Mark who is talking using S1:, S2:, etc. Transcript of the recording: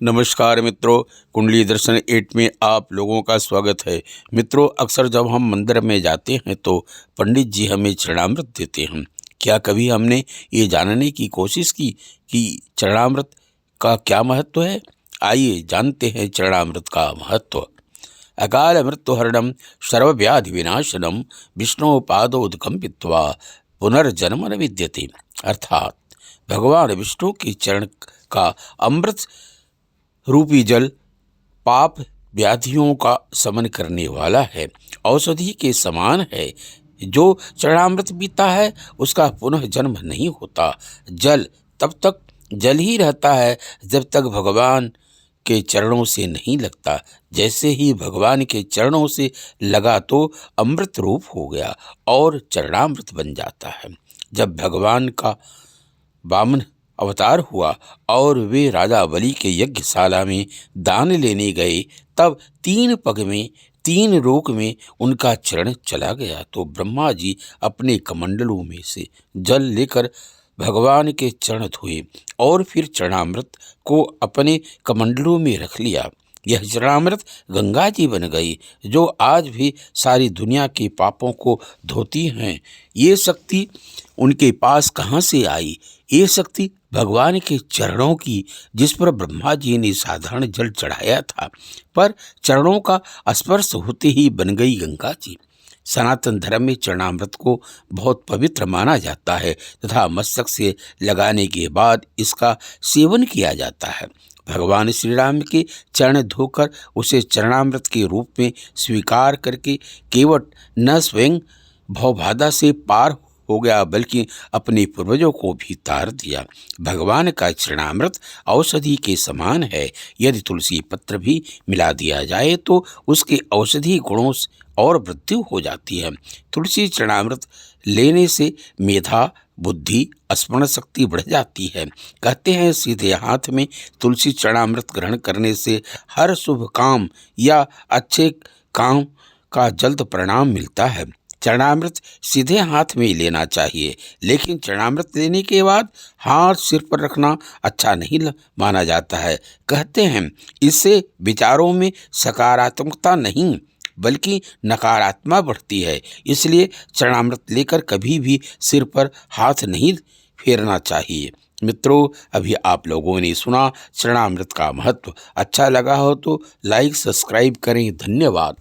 S1: नमस्कार मित्रों, कुंडली दर्शन 8 में आप लोगों का स्वागत है। मित्रों, अक्सर जब हम मंदिर में जाते हैं तो पंडित जी हमें चरणामृत देते हैं। क्या कभी हमने ये जानने की कोशिश की कि चरणामृत का क्या महत्व है? आइए जानते हैं चरणामृत का महत्व। अकाल मृत्युहरणम सर्वव्याधि विनाशनम विष्णु पादोदकम पित्वा पुनर्जन्म न विद्यते। अर्थात भगवान विष्णु के चरण का अमृत रूपी जल पाप व्याधियों का शमन करने वाला है, औषधि के समान है। जो चरणामृत पीता है उसका पुनः जन्म नहीं होता। जल तब तक जल ही रहता है जब तक भगवान के चरणों से नहीं लगता। जैसे ही भगवान के चरणों से लगा तो अमृत रूप हो गया और चरणामृत बन जाता है। जब भगवान का वामन अवतार हुआ और वे राजा बलि के यज्ञशाला में दान लेने गए, तब 3 पग में 3 रोक में उनका चरण चला गया तो ब्रह्मा जी अपने कमंडलों में से जल लेकर भगवान के चरण धोए और फिर चरणामृत को अपने कमंडलों में रख लिया। यह चरणामृत गंगा जी बन गई, जो आज भी सारी दुनिया के पापों को धोती हैं। ये शक्ति उनके पास कहाँ से आई? ये शक्ति भगवान के चरणों की, जिस पर ब्रह्मा जी ने साधारण जल चढ़ाया था, पर चरणों का स्पर्श होते ही बन गई गंगा जी। सनातन धर्म में चरणामृत को बहुत पवित्र माना जाता है तथा मस्तक से लगाने के बाद इसका सेवन किया जाता है। भगवान श्री राम के चरण धोकर उसे चरणामृत के रूप में स्वीकार करके केवल न स्वयं भवबाधा से पार हो गया बल्कि अपने पूर्वजों को भी तार दिया। भगवान का चरणामृत औषधि के समान है। यदि तुलसी पत्र भी मिला दिया जाए तो उसके औषधि गुणों और वृद्धि हो जाती है। तुलसी चरणामृत लेने से मेधा, बुद्धि, स्मरण शक्ति बढ़ जाती है। कहते हैं सीधे हाथ में तुलसी चरणामृत ग्रहण करने से हर शुभ काम या अच्छे काम का जल्द परिणाम मिलता है। चरणामृत सीधे हाथ में लेना चाहिए, लेकिन चरणामृत लेने के बाद हाथ सिर पर रखना अच्छा नहीं माना जाता है। कहते हैं इससे विचारों में सकारात्मकता नहीं बल्कि नकारात्मकता बढ़ती है। इसलिए चरणामृत लेकर कभी भी सिर पर हाथ नहीं फेरना चाहिए। मित्रों, अभी आप लोगों ने सुना चरणामृत का महत्व। अच्छा लगा हो तो लाइक सब्सक्राइब करें। धन्यवाद।